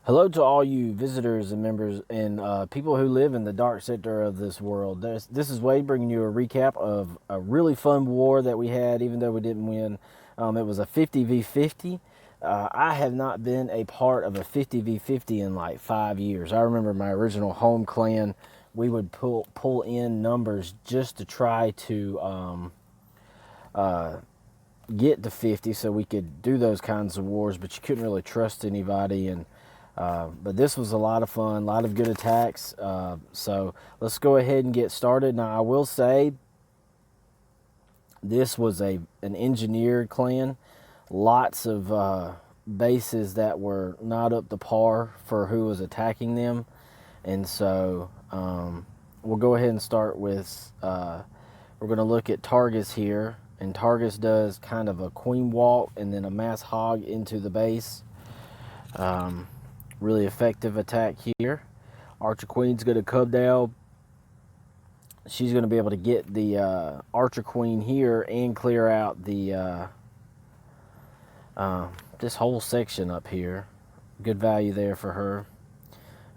Hello to all you visitors and members and people who live in the dark sector of this world. This is Wade bringing you a recap of a really fun war that we had, even though we didn't win. It was a 50v50. I have not been a part of a 50v50 in like 5 years. I remember my original home clan, we would pull in numbers just to try to get to 50 so we could do those kinds of wars, but you couldn't really trust anybody. And but this was a lot of fun, a lot of good attacks. So let's go ahead and get started. Now, I will say this was an engineered clan. Lots of bases that were not up to par for who was attacking them. And so we'll go ahead and start with, we're going to look at Targus here. And Targus does kind of a queen walk and then a mass hog into the base. Really effective attack here. Archer Queen's going to come down. She's going to be able to get the Archer Queen here and clear out the this whole section up here. Good value there for her.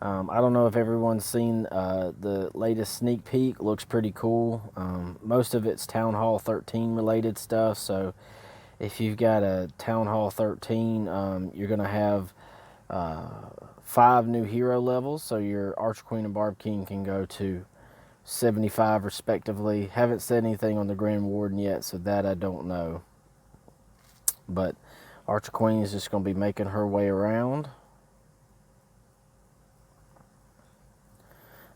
I don't know if everyone's seen the latest sneak peek. Looks pretty cool. Most of it's Town Hall 13 related stuff. So if you've got a Town Hall 13, you're going to have 5 new hero levels, so your Archer Queen and Barb King can go to 75 respectively. Haven't said anything on the Grand Warden yet, so that I don't know. But Archer Queen is just going to be making her way around.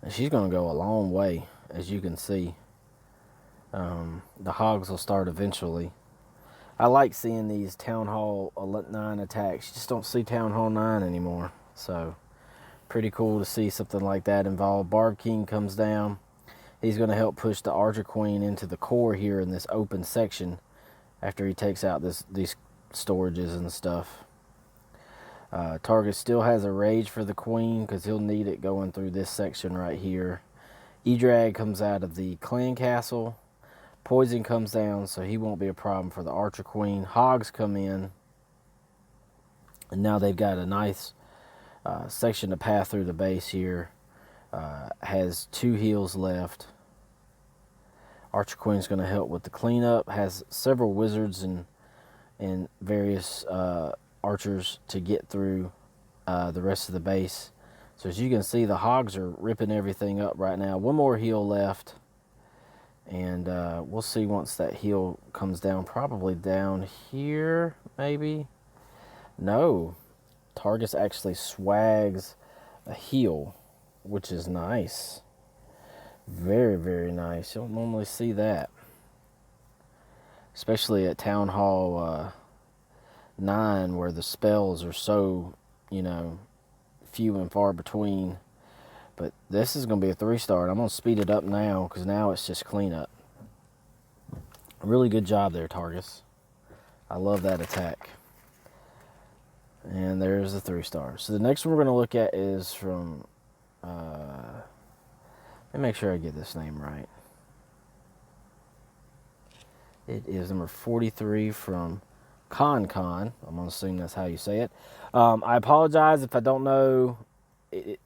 And she's going to go a long way, as you can see. The Hogs will start eventually. I like seeing these Town Hall 9 attacks. You just don't see Town Hall 9 anymore. So, pretty cool to see something like that involved. Barb King comes down. He's going to help push the Archer Queen into the core here in this open section after he takes out these storages and stuff. Targus still has a rage for the Queen because he'll need it going through this section right here. E-Drag comes out of the clan castle. Poison comes down, so he won't be a problem for the Archer Queen. Hogs come in, and now they've got a nice section to path through the base here. Has 2 heals left. Archer Queen's going to help with the cleanup. Has several wizards and various archers to get through the rest of the base. So as you can see, the Hogs are ripping everything up right now. 1 more heal left. And we'll see once that heal comes down. Probably down here, maybe. No. Targus actually swags a heal, which is nice. Very, very nice. You don't normally see that. Especially at Town Hall 9, where the spells are so, few and far between. But this is going to be a 3-star. I'm going to speed it up now because now it's just cleanup. Really good job there, Targus. I love that attack. And there's the 3-star. So the next one we're going to look at is from... let me make sure I get this name right. It is number 43 from Concon. I'm going to assume that's how you say it. I apologize if I don't know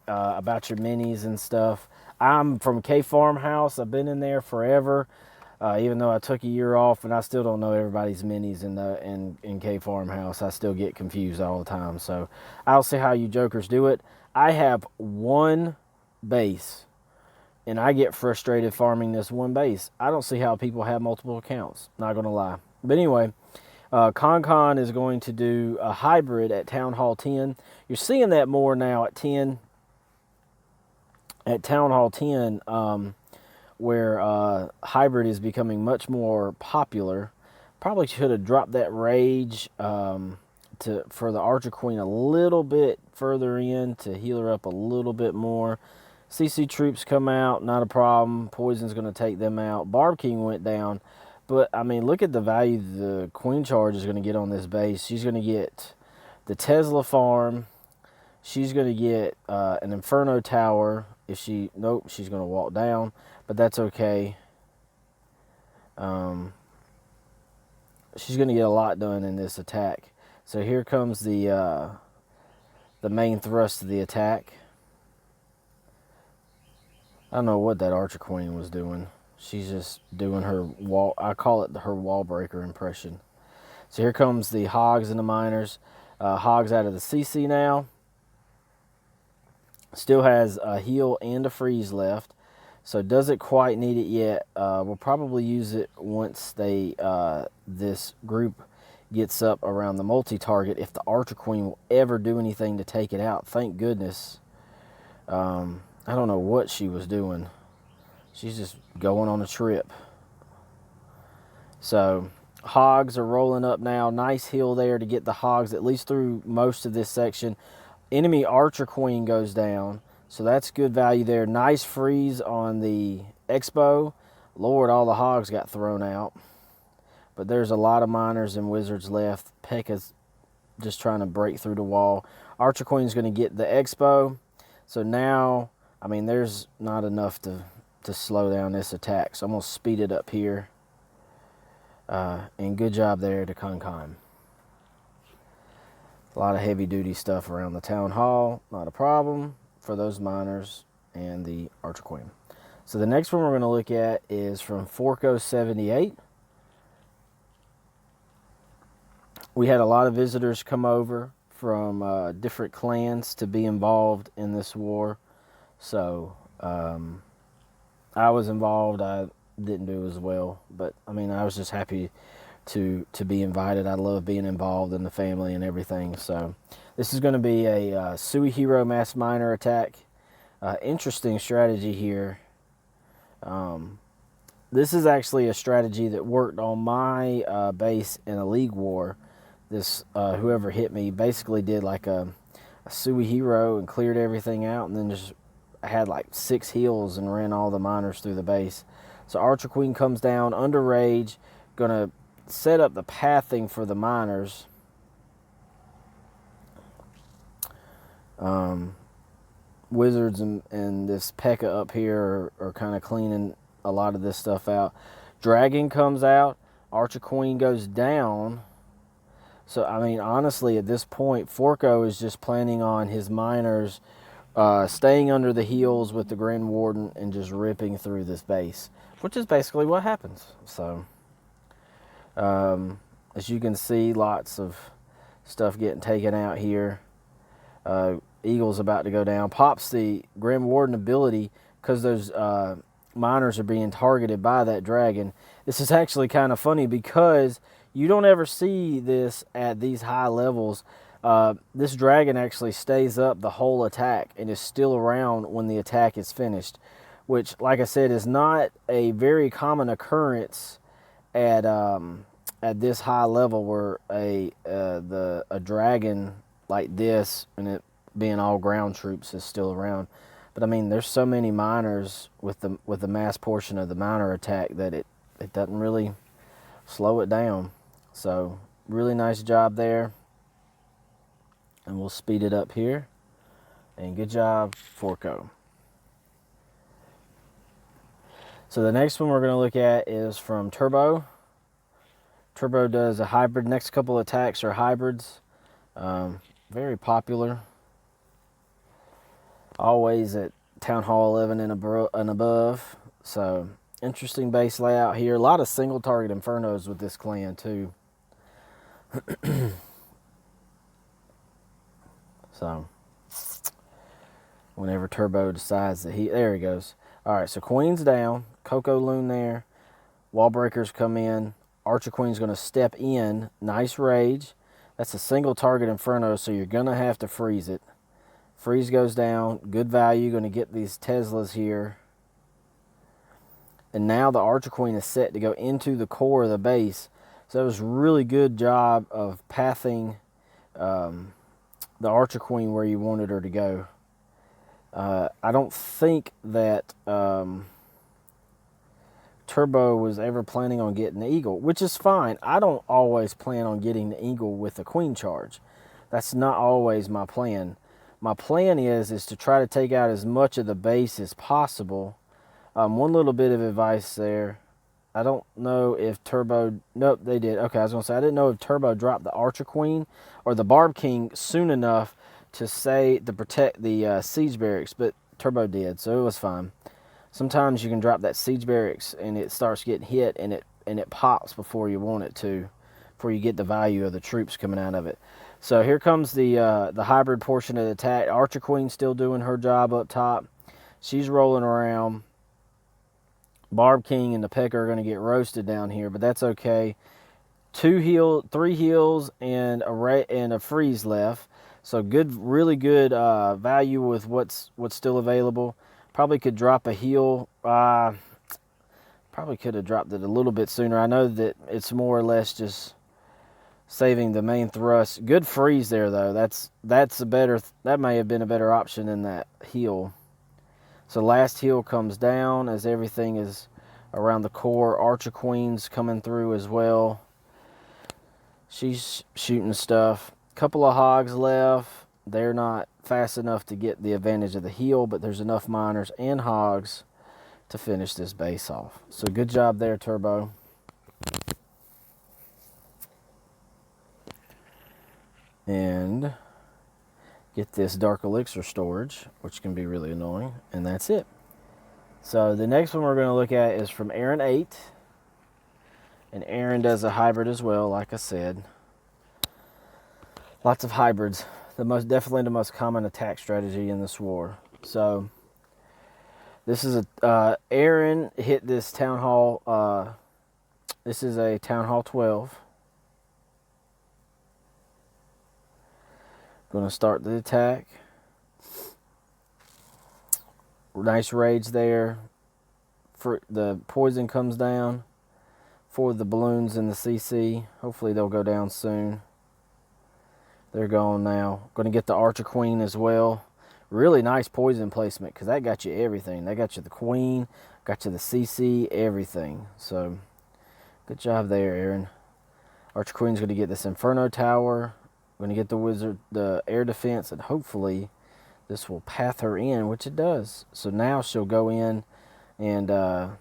about your minis and stuff. I'm from K Farmhouse. I've been in there forever, even though I took a year off, and I still don't know everybody's minis in K Farmhouse. I still get confused all the time. So I'll see how you jokers do it. I have 1 base, and I get frustrated farming this 1 base. I don't see how people have multiple accounts. Not going to lie. But anyway, Concon is going to do a hybrid at Town Hall 10. You're seeing that more now at 10. At Town Hall 10, where hybrid is becoming much more popular. Probably should have dropped that rage for the Archer Queen a little bit further in to heal her up a little bit more. CC troops come out, not a problem. Poison's going to take them out. Barb King went down. But, I mean, look at the value the Queen Charge is going to get on this base. She's going to get the Tesla farm. She's going to get an Inferno Tower. Nope, she's going to walk down. But that's okay. She's going to get a lot done in this attack. So here comes the the main thrust of the attack. I don't know what that Archer Queen was doing. She's just doing her wall, I call it her wall breaker impression. So here comes the Hogs and the Miners. Hogs out of the CC now. Still has a heal and a freeze left. So doesn't quite need it yet. We'll probably use it once this group gets up around the multi-target, if the Archer Queen will ever do anything to take it out. Thank goodness. I don't know what she was doing. She's just going on a trip. So Hogs are rolling up now. Nice heal there to get the Hogs at least through most of this section. Enemy Archer Queen goes down, so that's good value there. Nice freeze on the Expo. Lord, all the Hogs got thrown out. But there's a lot of Miners and Wizards left. Pekka's just trying to break through the wall. Archer Queen's going to get the Expo. So now, I mean, there's not enough to slow down this attack. So I'm going to speed it up here. And good job there to Concon. A lot of heavy-duty stuff around the Town Hall. Not a problem for those Miners and the Archer Queen. So the next one we're going to look at is from Forco78. We had a lot of visitors come over from different clans to be involved in this war. So I was involved. I didn't do as well. But, I mean, I was just happy to be invited. I love being involved in the family and everything. So this is going to be a Sui Hero Mass Miner attack. Interesting strategy here. This is actually a strategy that worked on my base in a league war. This whoever hit me basically did like a Sui Hero and cleared everything out, and then just had like 6 heals and ran all the Miners through the base. So Archer Queen comes down under rage, gonna set up the pathing for the Miners. Wizards and this Pekka up here are kind of cleaning a lot of this stuff out. Dragon comes out. Archer Queen goes down. So, I mean, honestly, at this point, Forco is just planning on his Miners staying under the heels with the Grand Warden and just ripping through this base, which is basically what happens. So, as you can see, lots of stuff getting taken out here. Eagle's about to go down. Pops the Grand Warden ability because those Miners are being targeted by that dragon. This is actually kind of funny because you don't ever see this at these high levels. This dragon actually stays up the whole attack and is still around when the attack is finished, which, like I said, is not a very common occurrence at this high level, where a dragon like this, and it being all ground troops, is still around. But I mean, there's so many Miners with the mass portion of the Miner attack that it doesn't really slow it down. So really nice job there, and we'll speed it up here. And good job, Forco. So the next one we're going to look at is from Turbo. Turbo does a hybrid. Next couple attacks are hybrids. Very popular. Always at Town Hall 11 and above. So interesting base layout here. A lot of single target Infernos with this clan too. So whenever Turbo decides that there he goes. All right, so Queen's down. Coco Loon there. Wall breakers come in. Archer Queen's going to step in. Nice rage. That's a single target Inferno, so you're going to have to freeze it. Freeze goes down. Good value. Going to get these Teslas here. And now the Archer Queen is set to go into the core of the base. So that was a really good job of pathing the Archer Queen where you wanted her to go. I don't think that Turbo was ever planning on getting the Eagle, which is fine. I don't always plan on getting the Eagle with the Queen charge. That's not always my plan. My plan is to try to take out as much of the base as possible. One little bit of advice there. I don't know if Turbo... Nope, they did. Okay, I was going to say, I didn't know if Turbo dropped the Archer Queen or the Barb King soon enough to protect the siege barracks, but Turbo did, so it was fine. Sometimes you can drop that siege barracks and it starts getting hit and it pops before you want it to, before you get the value of the troops coming out of it. So here comes the hybrid portion of the attack. Archer Queen still doing her job up top. She's rolling around. Barb King and the Pecker are going to get roasted down here, but that's okay. 3 heals, and a freeze left. So good, really good value with what's still available. Probably could drop a heal. Probably could have dropped it a little bit sooner. I know that it's more or less just saving the main thrust. Good freeze there though. That's a better. That may have been a better option than that heal. So last heal comes down as everything is around the core. Archer Queen's coming through as well. She's shooting stuff. Couple of hogs left. They're not fast enough to get the advantage of the heal, but there's enough miners and hogs to finish this base off. So good job there, Turbo. And get this dark elixir storage, which can be really annoying, and that's it. So the next one we're going to look at is from Aaron 8. And Aaron does a hybrid as well, like I said. Lots of hybrids. Definitely the most common attack strategy in this war. So this is Aaron hit this town hall. This is a town hall 12. Going to start the attack. Nice rage there. The poison comes down for the balloons and the CC. Hopefully they'll go down soon. They're gone now. Going to get the Archer Queen as well. Really nice poison placement because that got you everything. That got you the Queen, got you the CC, everything. So good job there, Aaron. Archer Queen's going to get this Inferno Tower. Going to get the Wizard, the air defense, and hopefully this will path her in, which it does. So now she'll go in and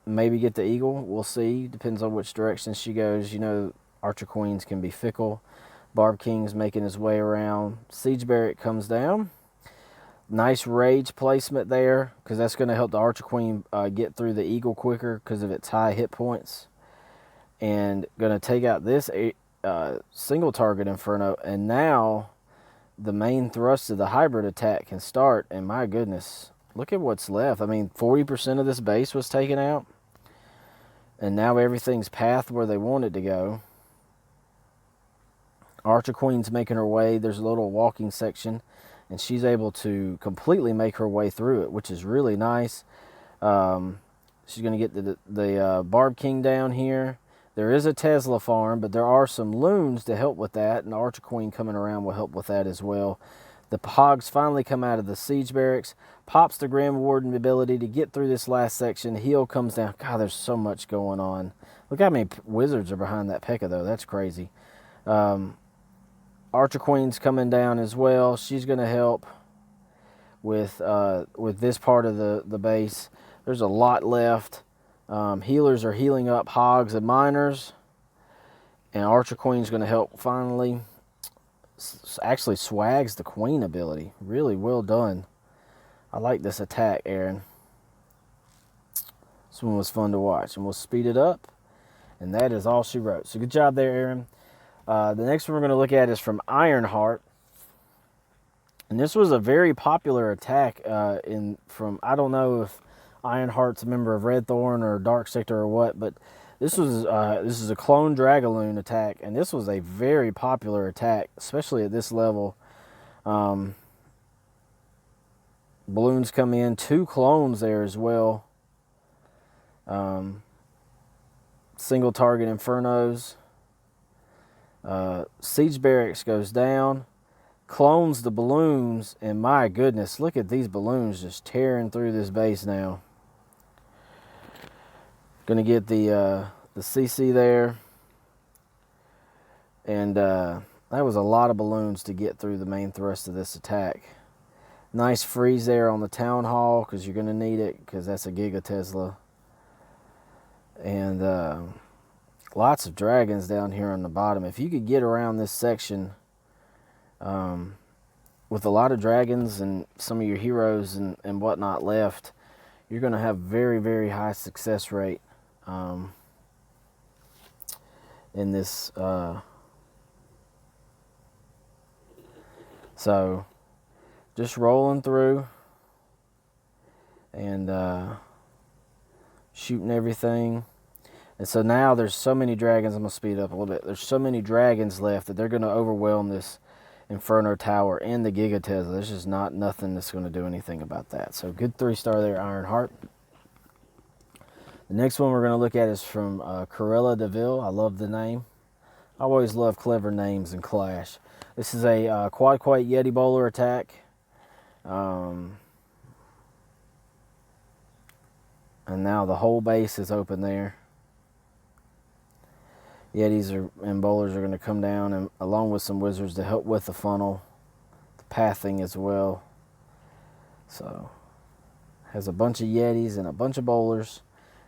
maybe get the Eagle. We'll see. Depends on which direction she goes. You know, Archer Queens can be fickle. Barb King's making his way around. Siege Barrack comes down. Nice rage placement there because that's going to help the Archer Queen get through the Eagle quicker because of its high hit points. And going to take out this single target Inferno. And now the main thrust of the hybrid attack can start. And my goodness, look at what's left. I mean, 40% of this base was taken out. And now everything's pathed where they want it to go. Archer Queen's making her way. There's a little walking section, and she's able to completely make her way through it, which is really nice. She's going to get the Barb King down here. There is a Tesla farm, but there are some loons to help with that, and the Archer Queen coming around will help with that as well. The Hogs finally come out of the siege barracks. Pops the Grand Warden ability to get through this last section. Heal comes down. God, there's so much going on. Look how many wizards are behind that P.E.K.K.A, though. That's crazy. Archer Queen's coming down as well. She's going to help with this part of the base. There's a lot left. Healers are healing up hogs and miners. And Archer Queen's going to help finally. Actually swags the Queen ability. Really well done. I like this attack, Aaron. This one was fun to watch. And we'll speed it up. And that is all she wrote. So good job there, Aaron. The next one we're going to look at is from Ironheart. And this was a very popular attack I don't know if Ironheart's a member of Red Thorn or Dark Sector or what, but this is a clone Dragaloon attack, and this was a very popular attack, especially at this level. Balloons come in, 2 clones there as well. Single target Infernos. Siege Barracks goes down, clones the balloons, and my goodness, look at these balloons just tearing through this base now. Gonna get the CC there, and that was a lot of balloons to get through the main thrust of this attack. Nice freeze there on the town hall because you're gonna need it because that's a Giga Tesla, and lots of dragons down here on the bottom. If you could get around this section, with a lot of dragons and some of your heroes and whatnot left, you're going to have very, very high success rate in this. So just rolling through and shooting everything. And so now there's so many dragons. I'm going to speed up a little bit. There's so many dragons left that they're going to overwhelm this Inferno Tower and the Giga Tesla. There's just nothing that's going to do anything about that. So good 3-star there, Ironheart. The next one we're going to look at is from Carrella DeVille. I love the name. I always love clever names in Clash. This is a quad quake Yeti bowler attack. And now the whole base is open there. Yetis and bowlers are going to come down, and along with some wizards to help with the funnel, the pathing as well. So has a bunch of Yetis and a bunch of bowlers,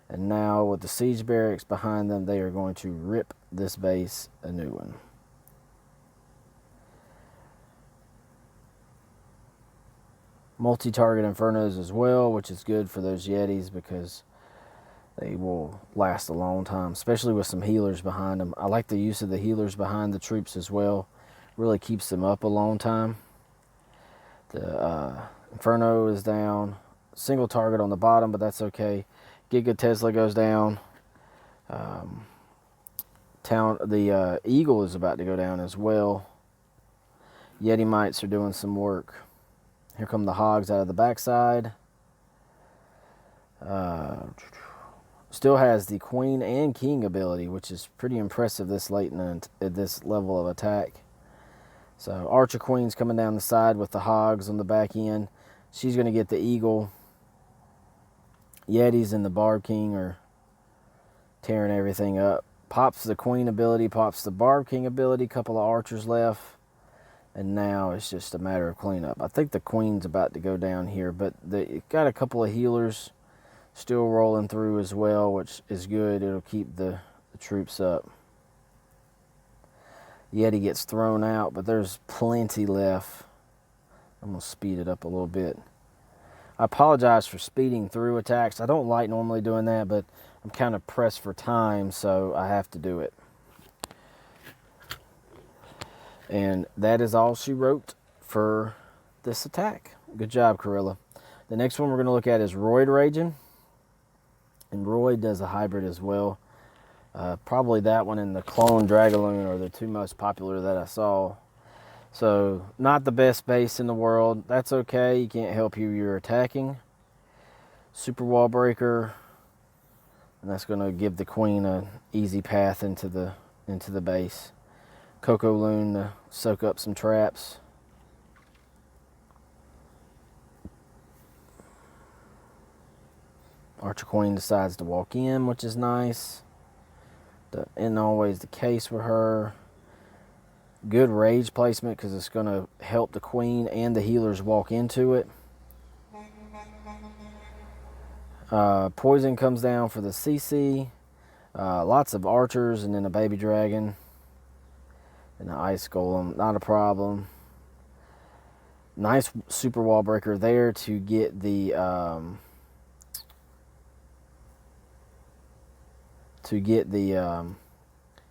and now with the siege barracks behind them, they are going to rip this base a new one. Multi-target Infernos as well, which is good for those Yetis because they will last a long time, especially with some healers behind them. I like the use of the healers behind the troops as well. Really keeps them up a long time. The Inferno is down. Single target on the bottom, but that's okay. Giga Tesla goes down. The Eagle is about to go down as well. Yeti Mites are doing some work. Here come the Hogs out of the backside. Still has the Queen and King ability, which is pretty impressive this late at this level of attack. So Archer Queen's coming down the side with the Hogs on the back end. She's going to get the Eagle. Yetis and the Barb King are tearing everything up. Pops the Queen ability, pops the Barb King ability. Couple of archers left. And now it's just a matter of cleanup. I think the Queen's about to go down here, but they got a couple of healers still rolling through as well, which is good. It'll keep the troops up. Yeti gets thrown out, but there's plenty left. I'm going to speed it up a little bit. I apologize for speeding through attacks. I don't like normally doing that, but I'm kind of pressed for time, so I have to do it. And that is all she wrote for this attack. Good job, Carrella. The next one we're going to look at is Roid Ragin. And Roid does a hybrid as well. Probably that one and the clone Dragaloon are the two most popular that I saw. So, not the best base in the world. That's okay. You can't help who you're attacking. Super Wall Breaker. And that's going to give the Queen an easy path into the base. Coco Loon to soak up some traps. Archer Queen decides to walk in, which is nice. Isn't always the case with her. Good rage placement because it's going to help the Queen and the healers walk into it. Poison comes down for the CC. Lots of archers and then a baby dragon. And the ice golem, not a problem. Nice super wall breaker there to get the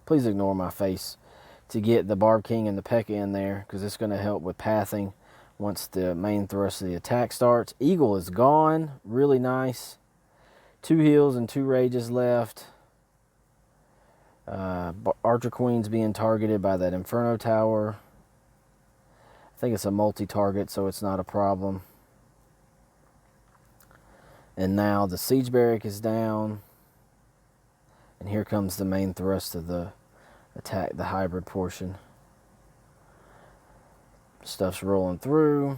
please ignore my face, to get the Barb King and the P.E.K.K.A in there because it's going to help with pathing once the main thrust of the attack starts. Eagle is gone, really nice. 2 heals and 2 rages left. Archer Queen's being targeted by that Inferno Tower. I think it's a multi-target, so it's not a problem. And now the Siege Barrack is down. And here comes the main thrust of the attack, the hybrid portion. Stuff's rolling through.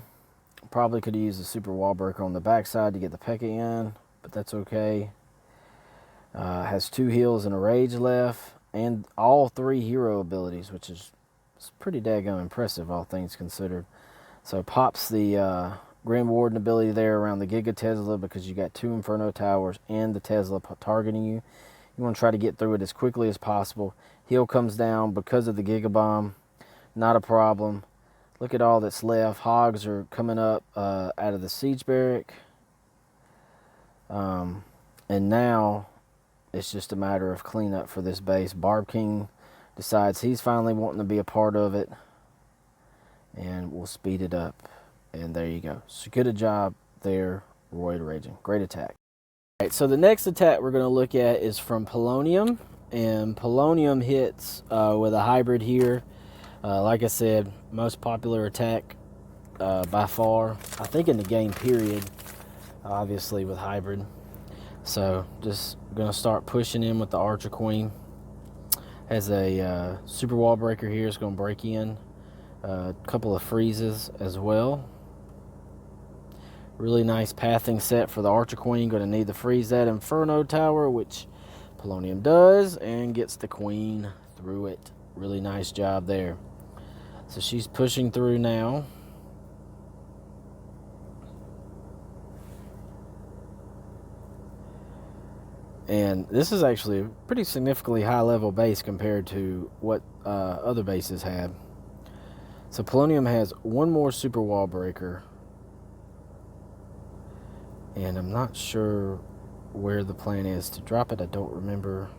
Probably could have used a super wall breaker on the backside to get the P.E.K.K.A in, but that's okay. Has 2 heals and a rage left, and all 3 hero abilities, which is pretty daggone impressive, all things considered. So pops the Grand Warden ability there around the Giga Tesla because you got 2 Inferno Towers and the Tesla targeting you. You want to try to get through it as quickly as possible. Heal comes down because of the Giga Bomb. Not a problem. Look at all that's left. Hogs are coming up out of the siege barrack. And now it's just a matter of cleanup for this base. Barb King decides he's finally wanting to be a part of it. And we'll speed it up. And there you go. So good a job there, Roid Raging. Great attack. All right, so the next attack we're going to look at is from Polonium. And Polonium hits with a hybrid here. Like I said, most popular attack by far, I think in the game period, obviously with hybrid. So just going to start pushing in with the Archer Queen. Has a super wall breaker here. It's going to break in. A couple of freezes as well. Really nice pathing set for the Archer Queen. Going to need to freeze that Inferno Tower, which Polonium does, and gets the Queen through it. Really nice job there. So she's pushing through now. And this is actually a pretty significantly high level base compared to what other bases had. So Polonium has one more super wall breaker. And I'm not sure where the plan is to drop it. I don't remember.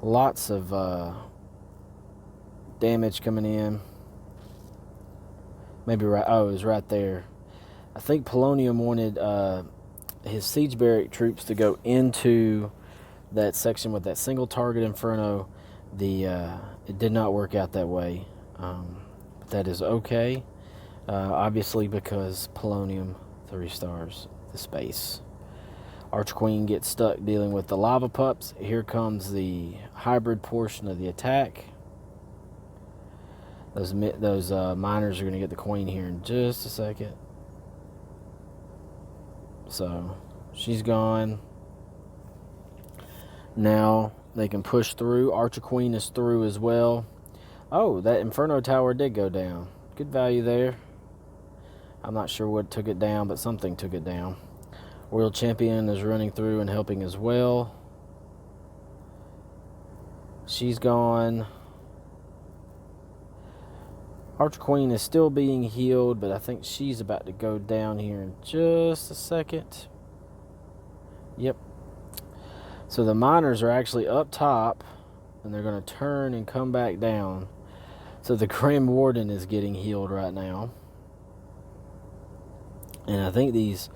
Lots of damage coming in. Maybe right. Oh, it was right there. I think Polonium wanted his siege barrack troops to go into that section with that single target Inferno. It did not work out that way. But that is okay. Obviously, because Polonium 3 stars the space. Archer Queen gets stuck dealing with the lava pups. Here comes the hybrid portion of the attack. Those miners are going to get the Queen here in just a second. So she's gone. Now they can push through. Archer Queen is through as well. Oh, that Inferno Tower did go down. Good value there. I'm not sure what took it down, but something took it down. Royal Champion is running through and helping as well. She's gone. Archer Queen is still being healed, but I think she's about to go down here in just a second. Yep. So the miners are actually up top, and they're going to turn and come back down. So the Grim Warden is getting healed right now. And I think these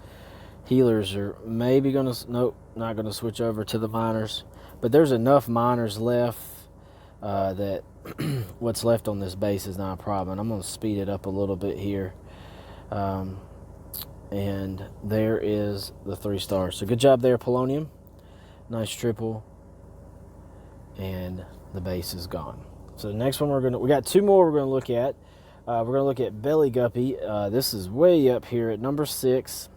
healers are maybe going to... Nope, not going to switch over to the miners. But there's enough miners left that what's left on this base is not a problem. I'm going to speed it up a little bit here. And there is the 3 stars. So good job there, Polonium. Nice triple. And the base is gone. So the next one we got 2 more we're going to look at. We're going to look at BellyGuppy. This is way up here at number 6.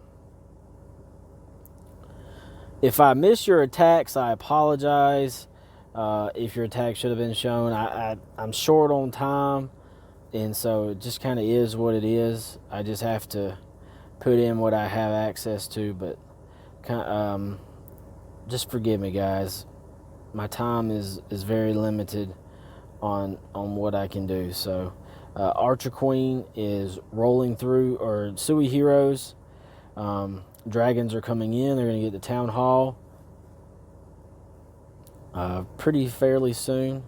If I miss your attacks, I apologize. If your attack should have been shown, I'm short on time, and so it just kind of is what it is. I just have to put in what I have access to, but just forgive me, guys. My time is very limited on what I can do. So Archer Queen is rolling through, or Sui Heroes. Dragons are coming in. They're going to get the Town Hall pretty fairly soon.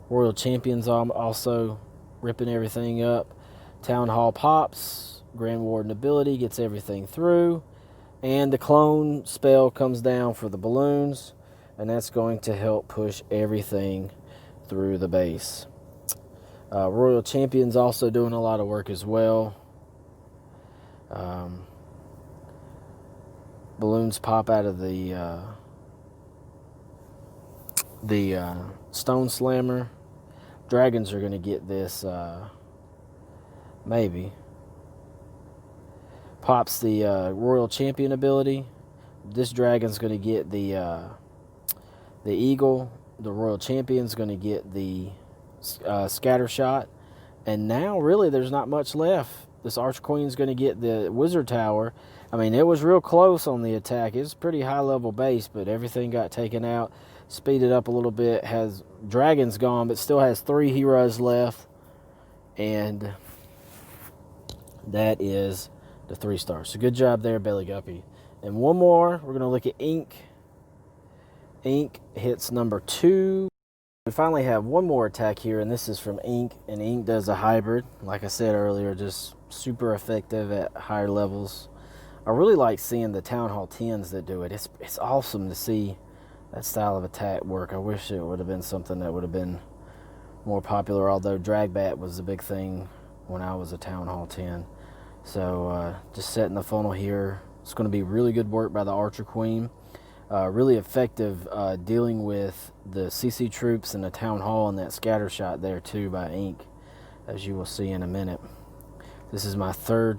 Royal Champions also ripping everything up. Town Hall pops. Grand Warden ability gets everything through. And the clone spell comes down for the balloons. And that's going to help push everything through the base. Royal Champions also doing a lot of work as well. Balloons pop out of the Stone Slammer. Dragons are going to get this, maybe. Pops the Royal Champion ability. This dragon's going to get the Eagle. The Royal Champion's going to get the Scatter Shot. And now, really, there's not much left. This Archer Queen's going to get the Wizard Tower. I mean, it was real close on the attack. It's a pretty high-level base, but everything got taken out. Speeded up a little bit. Has dragons gone, but still has 3 heroes left. And that is the 3-star. So good job there, BellyGuppy. And one more, we're going to look at Ink. Ink hits number 2. We finally have one more attack here, and this is from Ink. And Ink does a hybrid, like I said earlier, just super effective at higher levels. I really like seeing the Town Hall 10s that do it. It's awesome to see that style of attack work. I wish it would have been something that would have been more popular, although Dragbat was a big thing when I was a Town Hall 10. So just setting the funnel here. It's going to be really good work by the Archer Queen. Really effective dealing with the CC troops and the Town Hall, and that scatter shot there too by Ink, as you will see in a minute. This is my third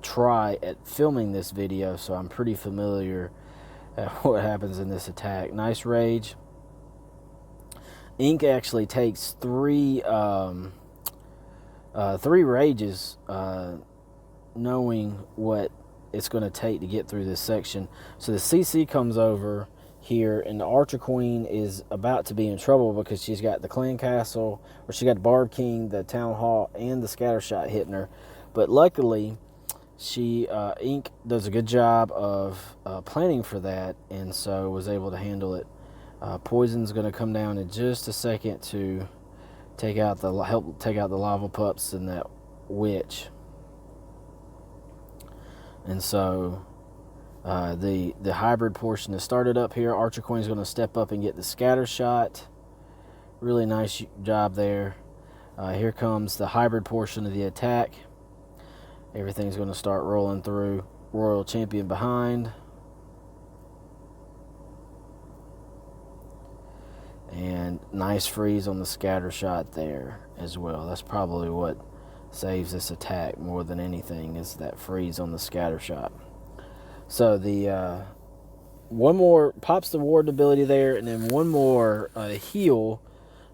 try at filming this video, so I'm pretty familiar at what happens in this attack. Nice rage. Ink actually takes three rages, knowing what it's going to take to get through this section. So the CC comes over here, and the Archer Queen is about to be in trouble because she's got the Clan Castle, or she got the Bard King, the Town Hall, and the scatter shot hitting her. But luckily, Ink does a good job of planning for that, and so was able to handle it. Poison's going to come down in just a second to help take out the lava pups and that witch. And so the hybrid portion is started up here. Archer Queen's going to step up and get the scatter shot. Really nice job there. Here comes the hybrid portion of the attack. Everything's going to start rolling through. Royal Champion behind. And nice freeze on the scatter shot there as well. That's probably what saves this attack more than anything, is that freeze on the scatter shot. So the one more pops the ward ability there, and then one more heal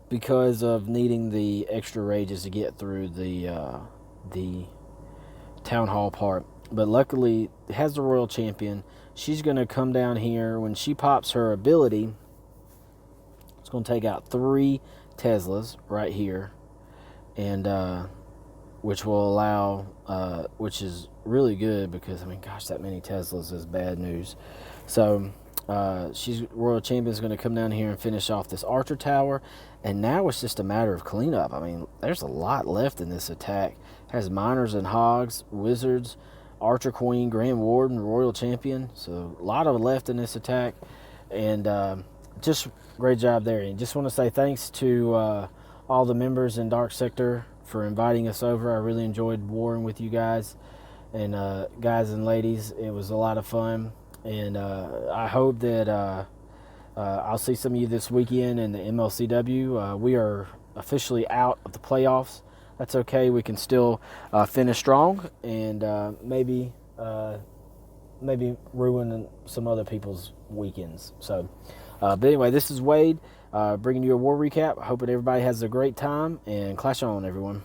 because of needing the extra rages to get through the Town Hall part. But luckily it has the Royal Champion. She's going to come down here. When she pops her ability, it's going to take out 3 Teslas right here, and which will allow, which is really good because, I mean, gosh, that many Teslas is bad news. So Royal Champion is going to come down here and finish off this Archer Tower, and now it's just a matter of cleanup. I mean, there's a lot left in this attack. It has Miners and Hogs, Wizards, Archer Queen, Grand Warden, Royal Champion. So a lot of left in this attack, and just great job there. And just want to say thanks to all the members in Dark Sector for inviting us over. I really enjoyed warring with you guys, and guys and ladies. It was a lot of fun, and I hope that I'll see some of you this weekend in the MLCW. We are officially out of the playoffs. That's okay. We can still finish strong, and maybe ruin some other people's weekends. So, but anyway, this is Wade bringing you a war recap. I hope that everybody has a great time, and clash on, everyone.